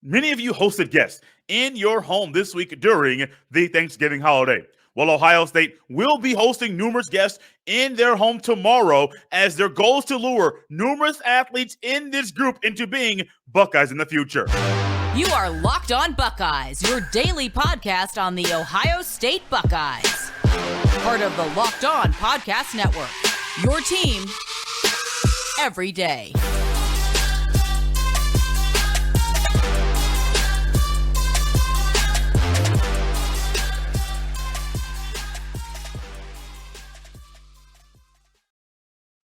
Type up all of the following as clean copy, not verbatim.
Many of you hosted guests in your home this week during the Thanksgiving holiday. Well, Ohio State will be hosting numerous guests in their home tomorrow as their goal is to lure numerous athletes in this group into being Buckeyes in the future. You are Locked On Buckeyes, your daily podcast on the Ohio State Buckeyes. Part of the Locked On Podcast Network, your team every day.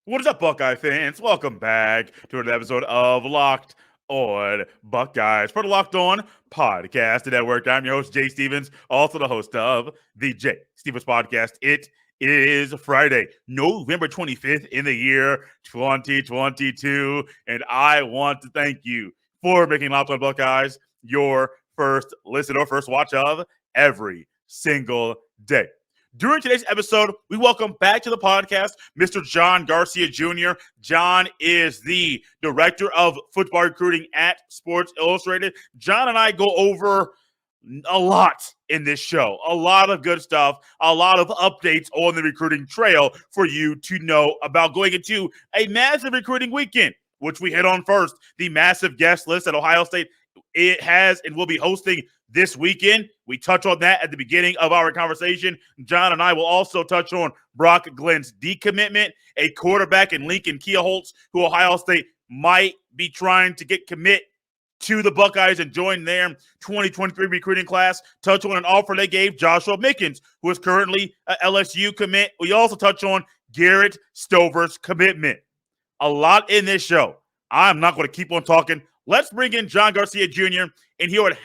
What is up, Buckeye fans? Welcome back to another episode of Locked On Buckeyes for the Locked On Podcast Network. I'm your host, Jay Stevens, also the host of the Jay Stevens Podcast. It is Friday, November 25th in the year 2022, and I want to thank you for making Locked On Buckeyes your first listen or first watch of every single day. During today's episode, we welcome back to the podcast Mr. John Garcia Jr. John is the director of football recruiting at Sports Illustrated. John and I go over a lot in this show, a lot of good stuff, a lot of updates on the recruiting trail for you to know about going into a massive recruiting weekend, which we hit on first, the massive guest list that Ohio State it has and will be hosting this weekend. We touch on that at the beginning of our conversation. John and I will also touch on Brock Glenn's decommitment, a quarterback in Lincoln Kienholz, who Ohio State might be trying to get commit to the Buckeyes and join their 2023 recruiting class. Touch on an offer they gave Joshua Mickens, who is currently an LSU commit. We also touch on Garrett Stover's commitment. A lot in this show. I'm not going to keep on talking. Let's bring in John Garcia Jr. and hear what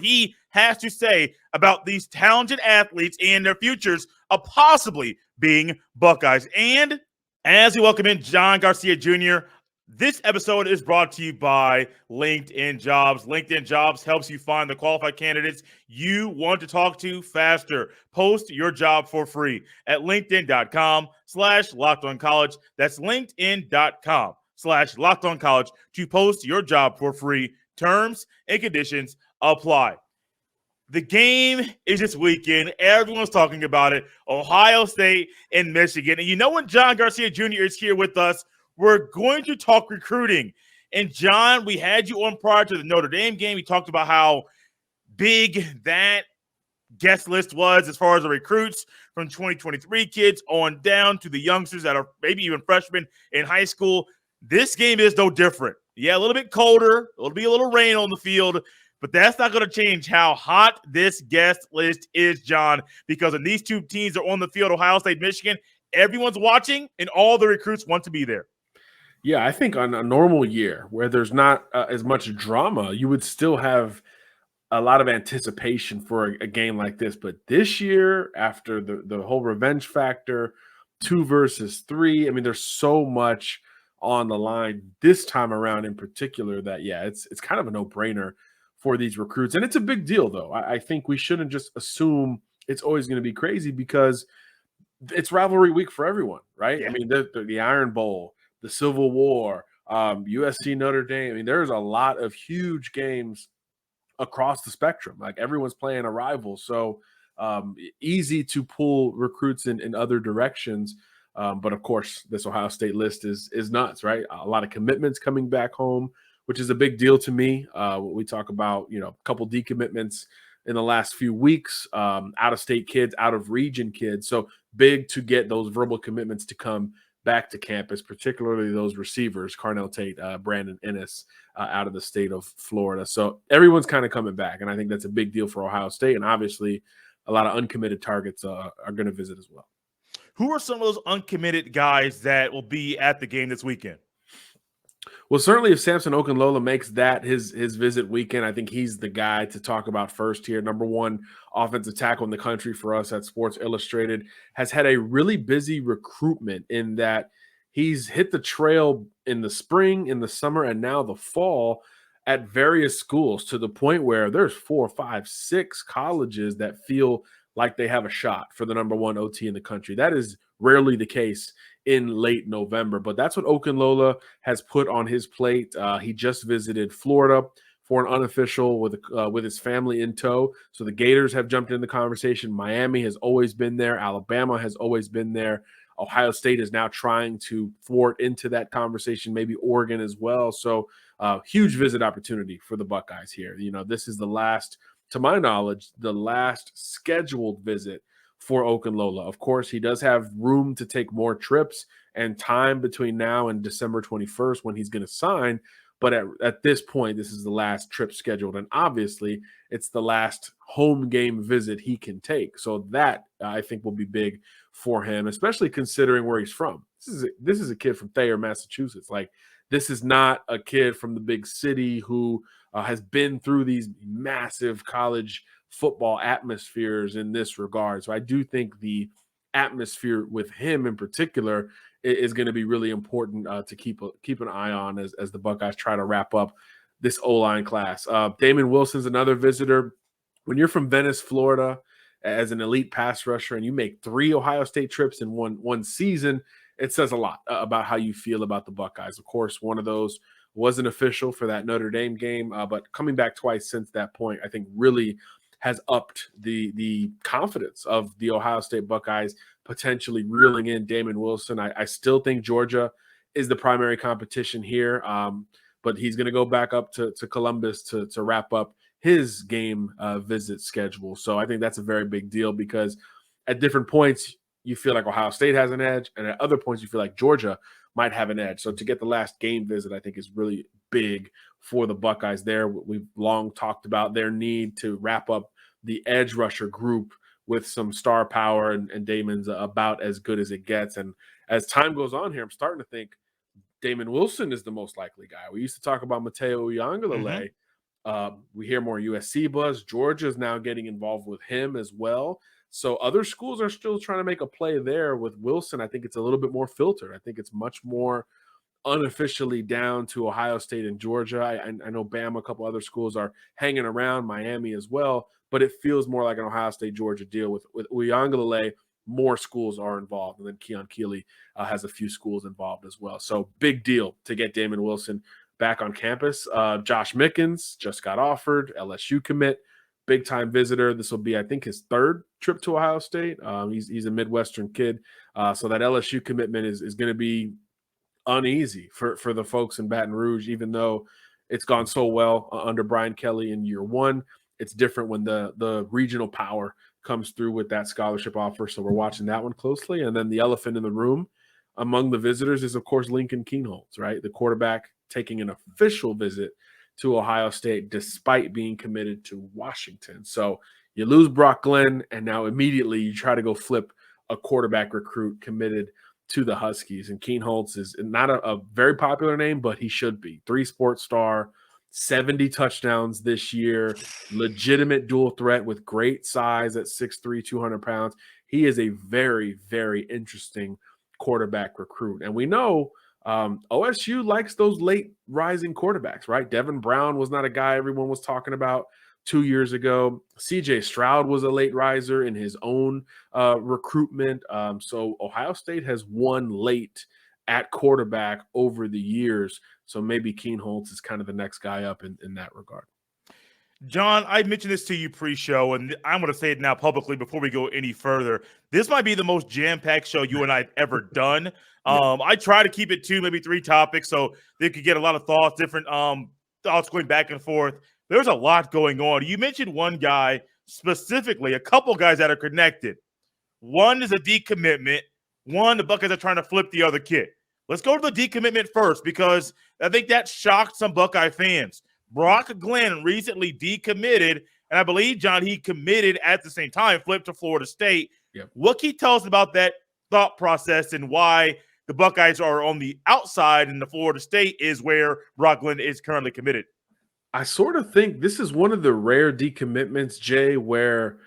he has to say about these talented athletes and their futures of possibly being Buckeyes. And as we welcome in John Garcia Jr., this episode is brought to you by LinkedIn Jobs. LinkedIn Jobs helps you find the qualified candidates you want to talk to faster. Post your job for free at linkedin.com/lockedoncollege. That's linkedin.com/lockedoncollege to post your job for free. Terms and conditions apply. The game is this weekend. Everyone's talking about it. Ohio State and Michigan. And you know when John Garcia Jr. is here with us, we're going to talk recruiting. And John, we had you on prior to the Notre Dame game. We talked about how big that guest list was as far as the recruits from 2023 kids on down to the youngsters that are maybe even freshmen in high school. This game is no different. Yeah, a little bit colder. It'll be a little rain on the field, but that's not going to change how hot this guest list is, John, because when these two teams are on the field, Ohio State, Michigan, everyone's watching, and all the recruits want to be there. Yeah, I think on a normal year where there's not as much drama, you would still have a lot of anticipation for a game like this. But this year, after the whole revenge factor, 2 versus 3, I mean, there's so much on the line this time around in particular that, yeah, it's kind of a no-brainer for these recruits. And it's a big deal, though. I think we shouldn't just assume it's always going to be crazy because it's rivalry week for everyone, right? Yeah. I mean, the Iron Bowl, the Civil War, USC Notre Dame. I mean, there's a lot of huge games across the spectrum. Like everyone's playing a rival. So easy to pull recruits in other directions. But of course, this Ohio State list is nuts, right? A lot of commitments coming back home, which is a big deal to me. We talk about, a couple decommitments in the last few weeks, out-of-state kids, out-of-region kids. So big to get those verbal commitments to come back to campus, particularly those receivers, Carnell Tate, Brandon Ennis, out of the state of Florida. So everyone's kind of coming back, and I think that's a big deal for Ohio State. And obviously, a lot of uncommitted targets are going to visit as well. Who are some of those uncommitted guys that will be at the game this weekend? Well, certainly if Samson Okunlola makes that his visit weekend, I think he's the guy to talk about first here. Number one offensive tackle in the country for us at Sports Illustrated, has had a really busy recruitment in that he's hit the trail in the spring, in the summer, and now the fall at various schools to the point where there's 4, 5, 6 colleges that feel like they have a shot for the number one OT in the country. That is rarely the case in late November, but that's what Okunlola has put on his plate. He just visited Florida for an unofficial with his family in tow. So the Gators have jumped in the conversation. Miami has always been there. Alabama has always been there. Ohio State is now trying to thwart into that conversation, maybe Oregon as well. So huge visit opportunity for the Buckeyes here. This is the last, to my knowledge, the last scheduled visit for Okunlola. Of course, he does have room to take more trips and time between now and December 21st when he's going to sign. But at this point, this is the last trip scheduled. And obviously, it's the last home game visit he can take. So that, I think, will be big for him, especially considering where he's from. This is a kid from Thayer, Massachusetts. Like, this is not a kid from the big city who has been through these massive college football atmospheres in this regard. So I do think the atmosphere with him in particular is going to be really important to keep an eye on as the Buckeyes try to wrap up this O-line class. Damon Wilson's another visitor. When you're from Venice, Florida, as an elite pass rusher, and you make 3 Ohio State trips in one season, it says a lot about how you feel about the Buckeyes. Of course, one of those wasn't official for that Notre Dame game, but coming back twice since that point, I think really has upped the confidence of the Ohio State Buckeyes potentially reeling in Damon Wilson. I still think Georgia is the primary competition here, but he's going to go back up to Columbus to wrap up his game visit schedule. So I think that's a very big deal because at different points, you feel like Ohio State has an edge, and at other points, you feel like Georgia might have an edge. So to get the last game visit, I think is really big for the Buckeyes there. We've long talked about their need to wrap up the edge rusher group with some star power, and Damon's about as good as it gets. And as time goes on here, I'm starting to think Damon Wilson is the most likely guy. We used to talk about Mateo Uiagalelei. We hear more USC buzz. Georgia is now getting involved with him as well. So other schools are still trying to make a play there with Wilson. I think it's a little bit more filtered. I think it's much more unofficially down to Ohio State and Georgia. I know Bama, a couple other schools are hanging around, Miami as well, but it feels more like an Ohio State-Georgia deal. With Uiagalelei, more schools are involved, and then Keon Keeley has a few schools involved as well. So big deal to get Damon Wilson back on campus. Josh Mickens just got offered, LSU commit, big-time visitor. This will be, I think, his 3rd trip to Ohio State. He's a Midwestern kid, so that LSU commitment is going to be uneasy for the folks in Baton Rouge, even though it's gone so well under Brian Kelly in year 1. It's different when the regional power comes through with that scholarship offer. So we're watching that one closely. And then the elephant in the room among the visitors is, of course, Lincoln Kienholz, right? The quarterback taking an official visit to Ohio State despite being committed to Washington. So you lose Brock Glenn, and now immediately you try to go flip a quarterback recruit committed to the Huskies. And Kienholz is not a very popular name, but he should be. 3-sport star, 70 touchdowns this year, legitimate dual threat with great size at 6'3", 200 pounds. He is a very, very interesting quarterback recruit. And we know OSU likes those late rising quarterbacks, right? Devin Brown was not a guy everyone was talking about 2 years ago. CJ Stroud was a late riser in his own recruitment. So Ohio State has won late at quarterback over the years. So maybe Kienholz is kind of the next guy up in that regard. John, I mentioned this to you pre-show, and I'm going to say it now publicly before we go any further. This might be the most jam-packed show you and I have ever done. I try to keep it 2, maybe 3 topics so they could get a lot of thoughts, different thoughts going back and forth. There's a lot going on. You mentioned one guy specifically, a couple guys that are connected. One is a decommitment. One, the Buckeyes are trying to flip the other kid. Let's go to the decommitment first because I think that shocked some Buckeye fans. Brock Glenn recently decommitted, and I believe, John, he committed at the same time, flipped to Florida State. Yep. What can you tell us about that thought process and why the Buckeyes are on the outside and the Florida State is where Brock Glenn is currently committed? I sort of think this is one of the rare decommitments, Jay, where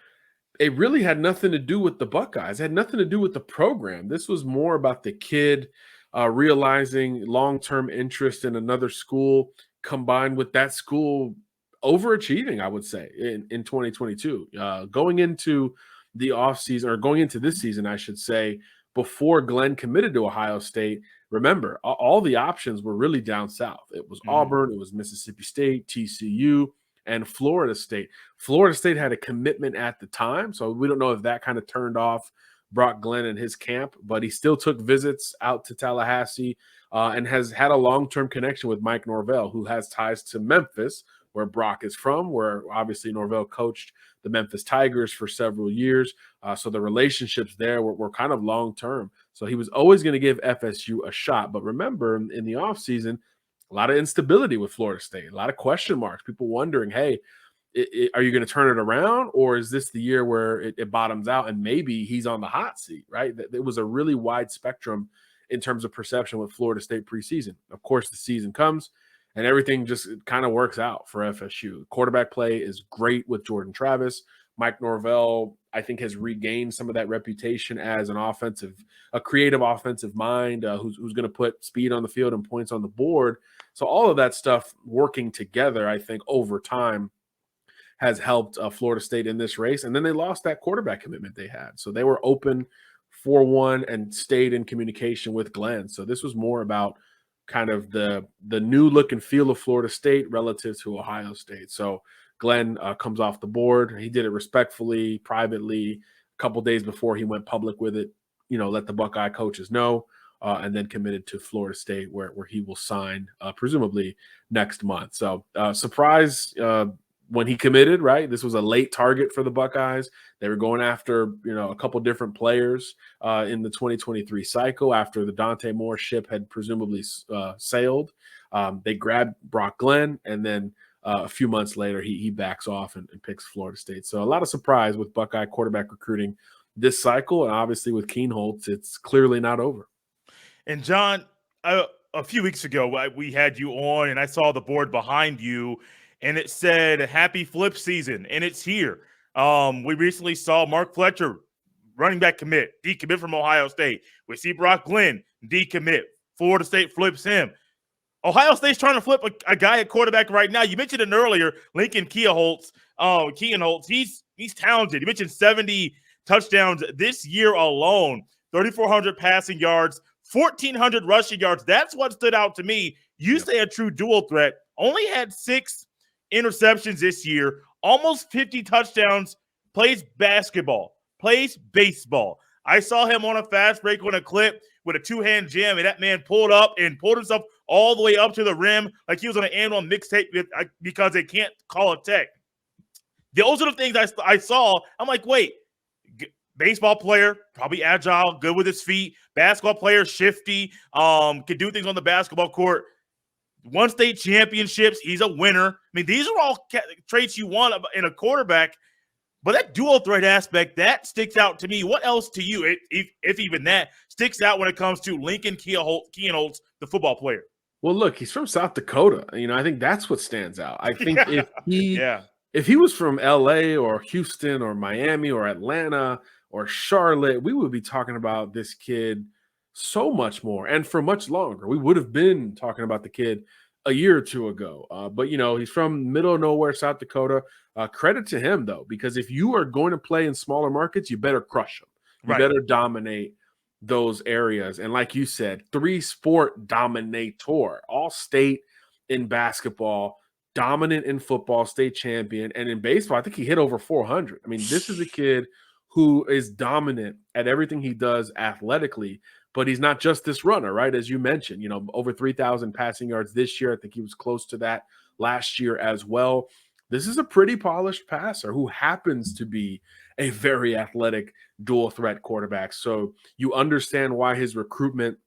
it really had nothing to do with the Buckeyes. It had nothing to do with the program. This was more about the kid realizing long-term interest in another school combined with that school overachieving, I would say, in 2022. Going into the offseason, or going into this season, I should say, before Glenn committed to Ohio State, remember, all the options were really down south. It was Auburn, it was Mississippi State, TCU, and Florida State. Florida State had a commitment at the time, so we don't know if that kind of turned off Brock Glenn and his camp, but he still took visits out to Tallahassee and has had a long-term connection with Mike Norvell, who has ties to Memphis, where Brock is from, where obviously Norvell coached the Memphis Tigers for several years. So the relationships there were kind of long-term. So he was always going to give FSU a shot. But remember, in the offseason, a lot of instability with Florida State, a lot of question marks, people wondering, hey, are you going to turn it around, or is this the year where it bottoms out and maybe he's on the hot seat, right? It was a really wide spectrum in terms of perception with Florida State preseason. Of course, the season comes and everything just kind of works out for FSU. Quarterback play is great with Jordan Travis. Mike Norvell, I think, has regained some of that reputation as a creative offensive mind who's going to put speed on the field and points on the board. So all of that stuff working together, I think, over time has helped Florida State in this race. And then they lost that quarterback commitment they had. So they were open 4-1 and stayed in communication with Glenn. So this was more about kind of the new look and feel of Florida State relative to Ohio State. So Glenn comes off the board. He did it respectfully, privately, a couple days before he went public with it, let the Buckeye coaches know, and then committed to Florida State where he will sign presumably next month. So surprise when he committed, right? This was a late target for the Buckeyes. They were going after, a couple different players in the 2023 cycle after the Dante Moore ship had presumably sailed. They grabbed Brock Glenn, and then a few months later, he backs off and picks Florida State. So a lot of surprise with Buckeye quarterback recruiting this cycle, and obviously with Kienholz, it's clearly not over. And John, a few weeks ago, we had you on, and I saw the board behind you, and it said happy flip season, and it's here. We recently saw Mark Fletcher, running back decommit from Ohio State. We see Brock Glenn, decommit. Florida State flips him. Ohio State's trying to flip a guy at quarterback right now. You mentioned it earlier, Lincoln Kienholz. He's talented. You mentioned 70 touchdowns this year alone, 3,400 passing yards, 1,400 rushing yards. That's what stood out to me. You say a true dual threat. Only had 6 interceptions this year, almost 50 touchdowns, plays basketball, plays baseball. I saw him on a fast break on a clip with a 2-hand jam, and that man pulled up and pulled himself all the way up to the rim like he was on an annual mixtape because they can't call it tech. Those are the things I saw. I'm like, wait, baseball player, probably agile, good with his feet. Basketball player, shifty, can do things on the basketball court. 1 state championships, he's a winner. I mean, these are all traits you want in a quarterback, but that dual threat aspect, that sticks out to me. What else to you, if even that, sticks out when it comes to Lincoln Kienholz, the football player? Well, look, he's from South Dakota. I think that's what stands out. I think if he was from LA or Houston or Miami or Atlanta or Charlotte, we would be talking about this kid so much more and for much longer. We would have been talking about the kid a year or two ago. But, he's from middle of nowhere, South Dakota. Credit to him, though, because if you are going to play in smaller markets, you better crush them. You better dominate those areas. And like you said, 3-sport dominator, all state in basketball, dominant in football, state champion. And in baseball, I think he hit over 400. I mean, this is a kid who is dominant at everything he does athletically. But he's not just this runner, right? As you mentioned, over 3,000 passing yards this year. I think he was close to that last year as well. This is a pretty polished passer who happens to be a very athletic dual threat quarterback. So you understand why his recruitment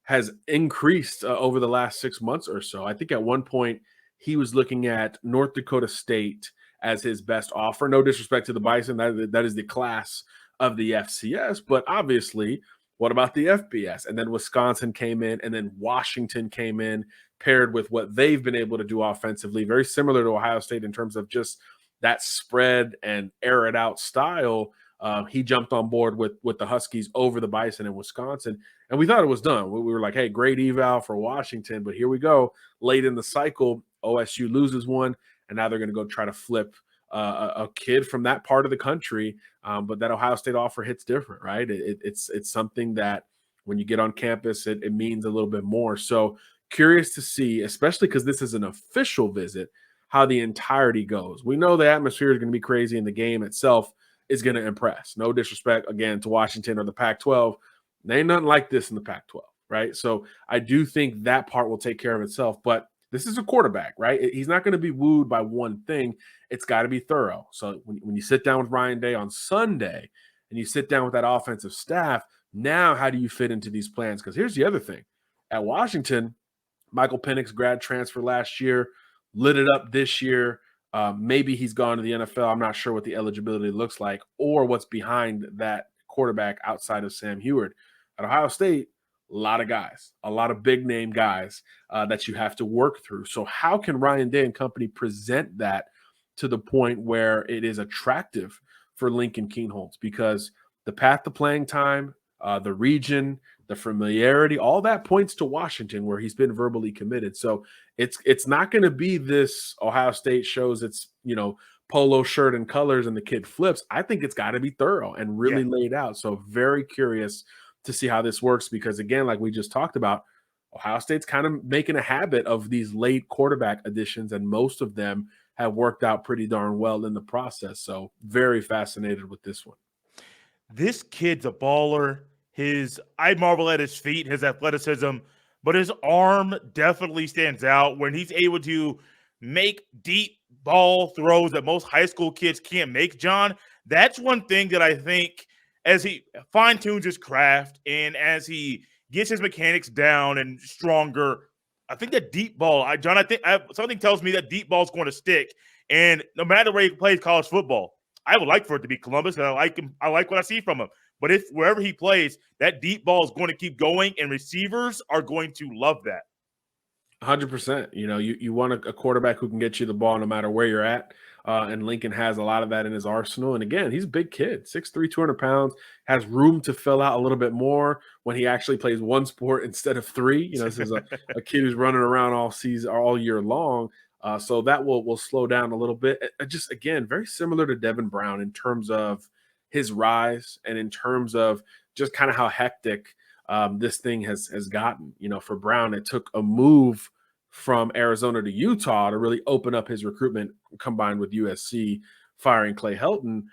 has increased over the last 6 months or so. I think at one point he was looking at North Dakota State as his best offer. No disrespect to the Bison. That is the class of the FCS. But obviously, what about the FBS? And then Wisconsin came in, and then Washington came in, paired with what they've been able to do offensively, very similar to Ohio State in terms of just that spread and air it out style. He jumped on board with the Huskies over the Bison in Wisconsin, and we thought it was done. We were like, hey, great eval for Washington, but here we go. Late in the cycle, OSU loses one, and now they're going to go try to flip a kid from that part of the country, but that Ohio State offer hits different, right? It's something that when you get on campus, it means a little bit more. So curious to see, especially because this is an official visit, how the entirety goes. We know the atmosphere is going to be crazy and the game itself is going to impress. No disrespect, again, to Washington or the Pac-12. There ain't nothing like this in the Pac-12, right? So I do think that part will take care of itself. But this is a quarterback, right? He's not going to be wooed by one thing. It's got to be thorough. So when you sit down with Ryan Day on Sunday and you sit down with that offensive staff, now how do you fit into these plans? Because here's the other thing. At Washington, Michael Penix, grad transfer last year, lit it up this year. Maybe he's gone to the NFL. I'm not sure what the eligibility looks like or what's behind that quarterback outside of Sam Heward. At Ohio State, a lot of guys, a lot of big name guys that you have to work through. So how can Ryan Day and company present that to the point where it is attractive for Lincoln Kienholz? Because the path to playing time, the region, the familiarity, all that points to Washington, where he's been verbally committed. So it's not going to be this Ohio State shows its, polo shirt and colors and the kid flips. I think it's got to be thorough and really laid out. So very curious to see how this works, because again, like we just talked about, Ohio State's kind of making a habit of these late quarterback additions, and most of them have worked out pretty darn well in the process. So very fascinated with this one. This kid's a baller. I marvel at his feet, his athleticism, but his arm definitely stands out when he's able to make deep ball throws that most high school kids can't make, John. That's one thing that I think, as he fine-tunes his craft and as he gets his mechanics down and stronger, I think that deep ball, John, something tells me that deep ball is going to stick. And no matter where he plays college football, I would like for it to be Columbus, and I like him. I like what I see from him. But if wherever he plays, that deep ball is going to keep going, and receivers are going to love that. 100%. You want a quarterback who can get you the ball no matter where you're at. And Lincoln has a lot of that in his arsenal. And again, he's a big kid, 6'3", 200 pounds, has room to fill out a little bit more when he actually plays one sport instead of three. This is a kid who's running around all season, all year long. So that will slow down a little bit. Just, again, very similar to Devin Brown in terms of his rise and in terms of just kind of how hectic this thing has gotten. For Brown, it took a move from Arizona to Utah to really open up his recruitment, combined with USC firing Clay Helton.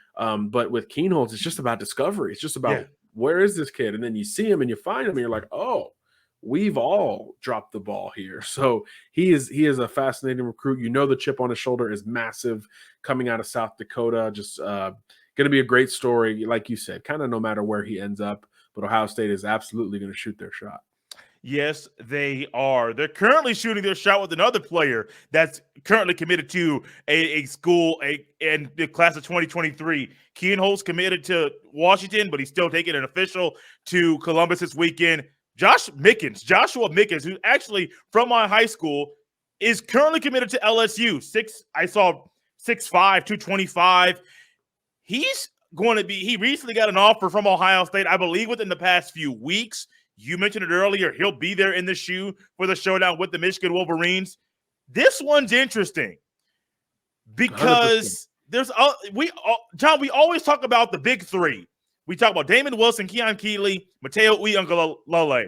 But with Kienholz, it's just about discovery. It's just about where is this kid? And then you see him and you find him and you're like, oh, we've all dropped the ball here. So he is a fascinating recruit. The chip on his shoulder is massive coming out of South Dakota. Just going to be a great story. Like you said, kind of no matter where he ends up, but Ohio State is absolutely going to shoot their shot. Yes, they are. They're currently shooting their shot with another player that's currently committed to a school in the class of 2023. Kienholz committed to Washington, but he's still taking an official to Columbus this weekend. Joshua Mickens, who's actually from my high school, is currently committed to LSU. 6'5", 225. He recently got an offer from Ohio State, I believe, within the past few weeks. You mentioned it earlier. He'll be there in the shoe for the showdown with the Michigan Wolverines. This one's interesting because 100%. John, we always talk about the big three. We talk about Damon Wilson, Keon Keeley, Mateo Uiagalelei.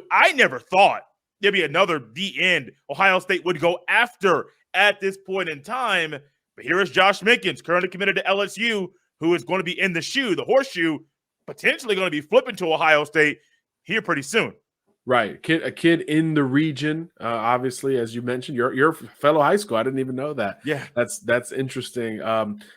I never thought there'd be another D-end Ohio State would go after at this point in time. But here is Josh Mickens, currently committed to LSU, who is going to be in the shoe, the horseshoe, potentially going to be flipping to Ohio State here pretty soon. Right. A kid in the region, obviously, as you mentioned, your fellow high school. I didn't even know that. Yeah. That's interesting.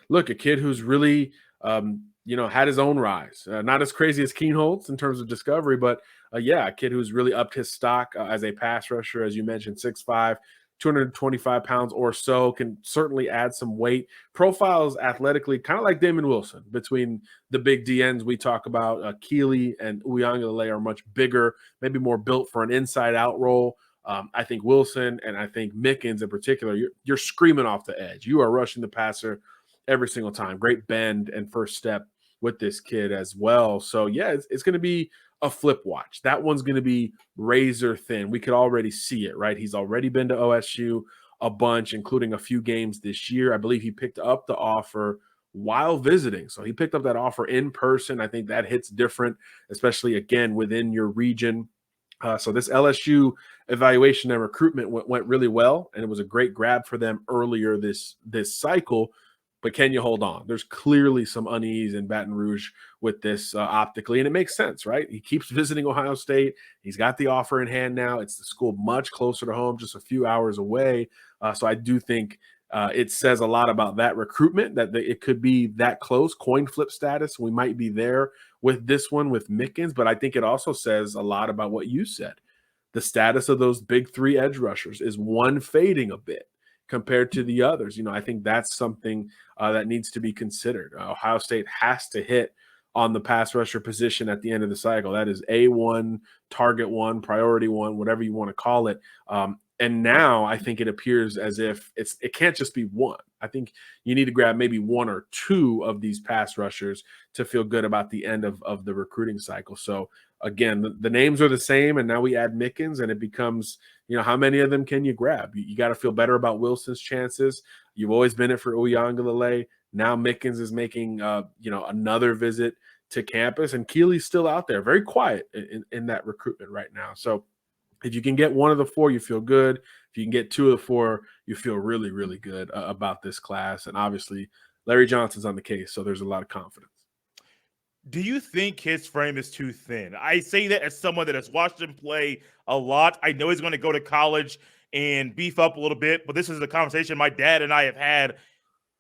Look, a kid who's really, had his own rise. Not as crazy as Kienholz in terms of discovery, but a kid who's really upped his stock as a pass rusher, as you mentioned, 6'5", 225 pounds or so, can certainly add some weight. Profiles athletically kind of like Damon Wilson. Between the big DNs we talk about, Keeley and Uiagalelei are much bigger, maybe more built for an inside-out role. I think Wilson and I think Mickens in particular, you're screaming off the edge. You are rushing the passer every single time. Great bend and first step with this kid as well. So, it's going to be a flip watch. That one's going to be razor thin. We could already see it, right? He's already been to OSU, a bunch, including a few games this year. I believe he picked up the offer while visiting. So he picked up that offer in person. I think that hits different, especially again within your region. So this LSU evaluation and recruitment went really well, and it was a great grab for them earlier this cycle. But can you hold on? There's clearly some unease in Baton Rouge with this optically, and it makes sense, right? He keeps visiting Ohio State. He's got the offer in hand now. It's the school much closer to home, just a few hours away. So I do think it says a lot about that recruitment, that it could be that close, coin flip status. We might be there with this one with Mickens, but I think it also says a lot about what you said. The status of those big three edge rushers is one fading a bit compared to the others. I think that's something that needs to be considered. Ohio State has to hit on the pass rusher position at the end of the cycle. That is A1, target one, priority one, whatever you want to call it. And now I think it appears as if it can't just be one. I think you need to grab maybe one or two of these pass rushers to feel good about the end of the recruiting cycle. So again, the names are the same, and now we add Mickens, and it becomes, how many of them can you grab? You got to feel better about Wilson's chances. You've always been it for Uyangalele. Now Mickens is making, another visit to campus, and Keely's still out there, very quiet in that recruitment right now. So if you can get one of the four, you feel good. If you can get two of the four, you feel really, really good about this class. And obviously, Larry Johnson's on the case, so there's a lot of confidence. Do you think his frame is too thin? I say that as someone that has watched him play a lot. I know he's going to go to college and beef up a little bit, but this is a conversation my dad and I have had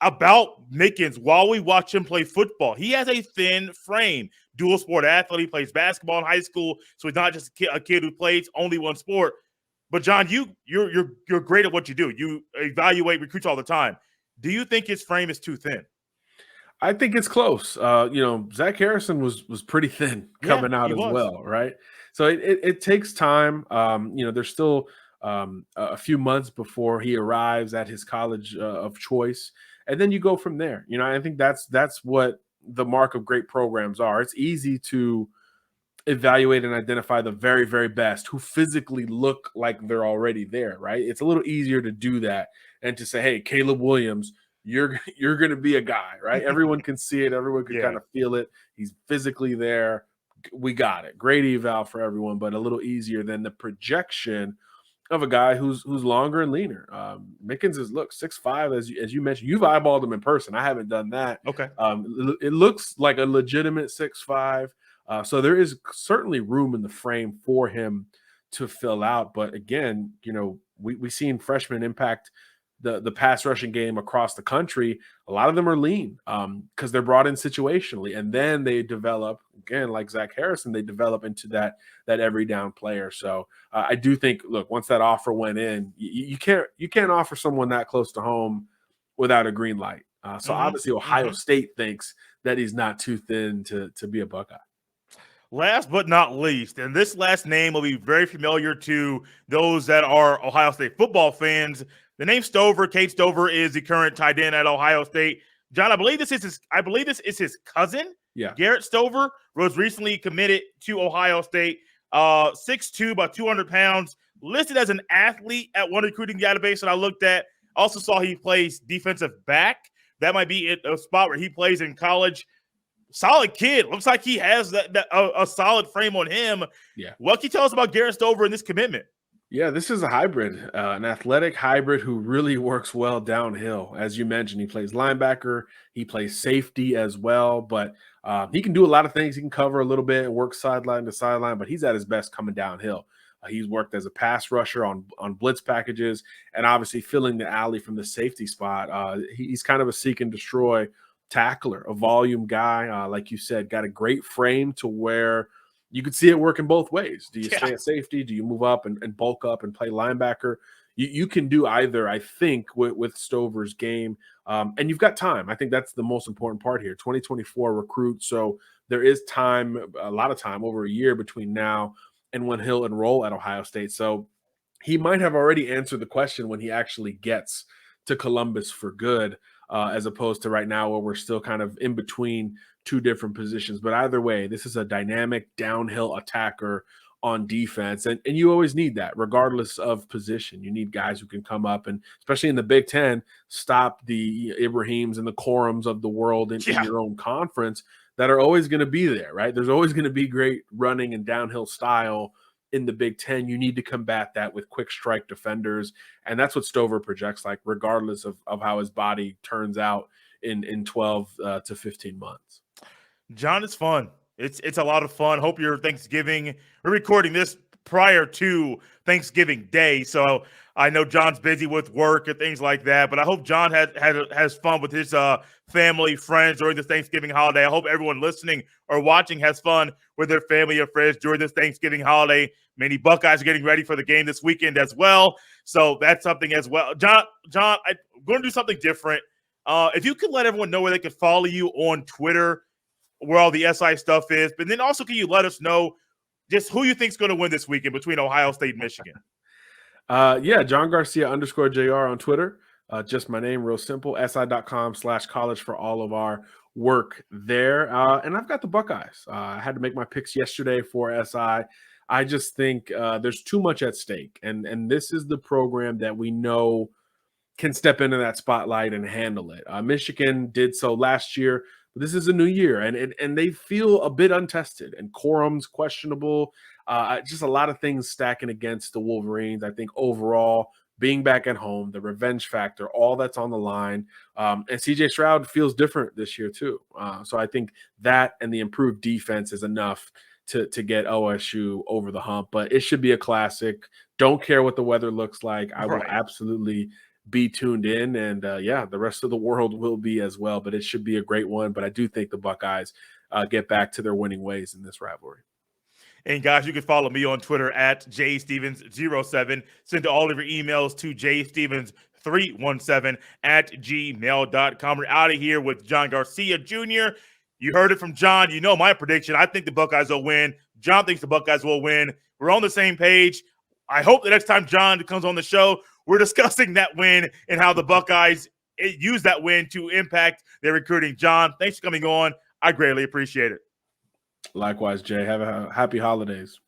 about Mickens while we watch him play football. He has a thin frame. Dual sport athlete. He plays basketball in high school, so he's not just a kid who plays only one sport. But John, you're great at what you do. You evaluate recruits all the time. Do you think his frame is too thin? I think it's close. Zach Harrison was pretty thin coming out as well, right? So it takes time. There's still a few months before he arrives at his college of choice, and then you go from there. I think that's what the mark of great programs are. It's easy to evaluate and identify the very, very best who physically look like they're already there, right? It's a little easier to do that and to say, hey, Caleb Williams, you're going to be a guy, right? Everyone can see it. Everyone can kind of feel it. He's physically there. We got it. Great eval for everyone, but a little easier than the projection of a guy who's longer and leaner. Mickens is 6'5", as you mentioned. You've eyeballed him in person. I haven't done that. Okay. It looks like a legitimate 6'5". So there is certainly room in the frame for him to fill out. But again, we've seen freshmen impact the pass rushing game across the country. A lot of them are lean because they're brought in situationally, and then they develop, again, like Zach Harrison, they develop into that every down player. So I do think, look, once that offer went in, you can't offer someone that close to home without a green light. So obviously Ohio State thinks that he's not too thin to be a Buckeye. Last but not least, and this last name will be very familiar to those that are Ohio State football fans. The name Stover, Kate Stover, is the current tight end at Ohio State. John, I believe this is his cousin. Yeah. Garrett Stover was recently committed to Ohio State. 6'2", about 200 pounds, listed as an athlete at one recruiting database that I looked at. Also saw he plays defensive back. That might be a spot where he plays in college. Solid kid. Looks like he has a solid frame on him. Yeah. What can you tell us about Garrett Stover and this commitment? Yeah, this is a hybrid, an athletic hybrid who really works well downhill. As you mentioned, he plays linebacker. He plays safety as well, but he can do a lot of things. He can cover a little bit and work sideline to sideline, but he's at his best coming downhill. He's worked as a pass rusher on blitz packages and obviously filling the alley from the safety spot. He's kind of a seek and destroy tackler, a volume guy. Like you said, got a great frame to where you could see it working both ways. Do you stay at safety? Do you move up and bulk up and play linebacker? You can do either, I think, with Stover's game. And you've got time. I think that's the most important part here. 2024 recruit. So there is time, a lot of time, over a year between now and when he'll enroll at Ohio State. So he might have already answered the question when he actually gets to Columbus for good, as opposed to right now where we're still kind of in between two different positions. But either way, this is a dynamic downhill attacker on defense. And you always need that, regardless of position. You need guys who can come up and, especially in the Big Ten, stop the Ibrahims and the Corums of the world in your own conference that are always going to be there, right? There's always going to be great running and downhill style in the Big Ten. You need to combat that with quick strike defenders. And that's what Stover projects like, regardless of how his body turns out in 12 to 15 months. John, it's fun. It's a lot of fun. Hope your Thanksgiving. We're recording this prior to Thanksgiving Day, so I know John's busy with work and things like that. But I hope John has fun with his family, friends during this Thanksgiving holiday. I hope everyone listening or watching has fun with their family or friends during this Thanksgiving holiday. Many Buckeyes are getting ready for the game this weekend as well, so that's something as well. John, I'm going to do something different. If you could let everyone know where they can follow you on Twitter, where all the SI stuff is, but then also can you let us know just who you think is going to win this weekend between Ohio State and Michigan? John Garcia _JR on Twitter. Just my name, real simple, si.com/college for all of our work there. And I've got the Buckeyes. I had to make my picks yesterday for SI. I just think there's too much at stake. And this is the program that we know can step into that spotlight and handle it. Michigan did so last year. But this is a new year, and they feel a bit untested. And Corum's questionable. Just a lot of things stacking against the Wolverines. I think overall, being back at home, the revenge factor, all that's on the line. And CJ Stroud feels different this year too. So I think that and the improved defense is enough to get OSU over the hump. But it should be a classic. Don't care what the weather looks like. I will absolutely be tuned in, and the rest of the world will be as well. But it should be a great one. But I do think the Buckeyes get back to their winning ways in this rivalry. And guys, you can follow me on Twitter at jstevens07. Send all of your emails to jstevens317@gmail.com. We're out of here with John Garcia Jr. You heard it from John. You know my prediction. I think the Buckeyes will win. John thinks the Buckeyes will win. We're on the same page. I hope the next time John comes on the show, we're discussing that win and how the Buckeyes use that win to impact their recruiting. John, thanks for coming on. I greatly appreciate it. Likewise, Jay. Have a happy holidays.